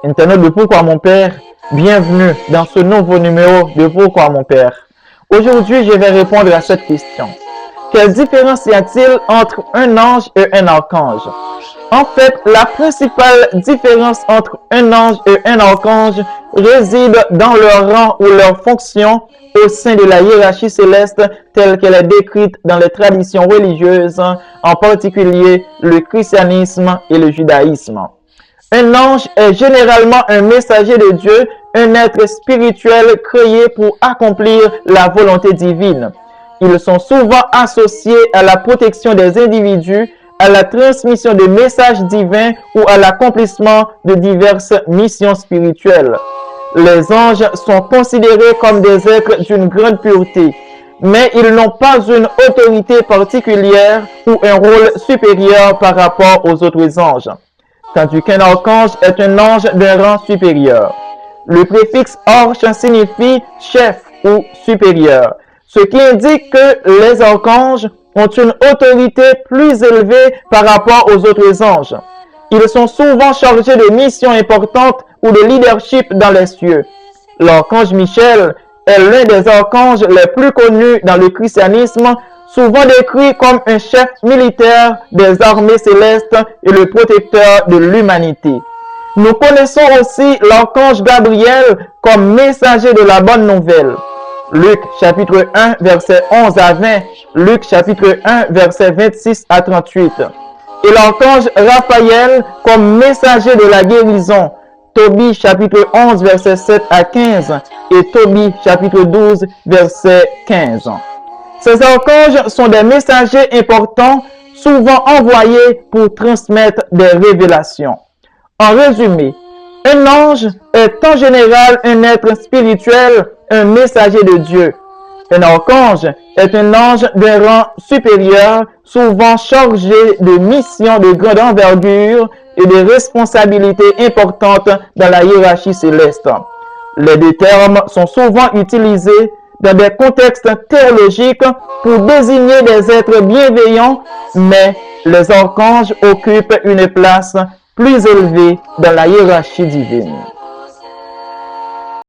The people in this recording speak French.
Internaute de Pourquoi mon Père, bienvenue dans ce nouveau numéro de Pourquoi mon Père. Aujourd'hui, je vais répondre à cette question. Quelle différence y a-t-il entre un ange et un archange? En fait, la principale différence entre un ange et un archange réside dans leur rang ou leur fonction au sein de la hiérarchie céleste telle qu'elle est décrite dans les traditions religieuses, en particulier le christianisme et le judaïsme. Un ange est généralement un messager de Dieu, un être spirituel créé pour accomplir la volonté divine. Ils sont souvent associés à la protection des individus, à la transmission de messages divins ou à l'accomplissement de diverses missions spirituelles. Les anges sont considérés comme des êtres d'une grande pureté, mais ils n'ont pas une autorité particulière ou un rôle supérieur par rapport aux autres anges, tandis qu'un archange est un ange d'un rang supérieur. Le préfixe arche signifie chef ou supérieur, ce qui indique que les archanges ont une autorité plus élevée par rapport aux autres anges. Ils sont souvent chargés de missions importantes ou de leadership dans les cieux. L'archange Michel est l'un des archanges les plus connus dans le christianisme, souvent décrit comme un chef militaire des armées célestes et le protecteur de l'humanité. Nous connaissons aussi l'archange Gabriel comme messager de la bonne nouvelle. Luc chapitre 1 verset 11 à 20, Luc chapitre 1 verset 26 à 38. Et l'archange Raphaël comme messager de la guérison. Tobie chapitre 11 verset 7 à 15 et Tobie chapitre 12 verset 15. Ces archanges sont des messagers importants, souvent envoyés pour transmettre des révélations. En résumé, un ange est en général un être spirituel, un messager de Dieu. Un archange est un ange d'un rang supérieur, souvent chargé de missions de grande envergure et de responsabilités importantes dans la hiérarchie céleste. Les deux termes sont souvent utilisés dans des contextes théologiques pour désigner des êtres bienveillants, mais les archanges occupent une place plus élevée dans la hiérarchie divine.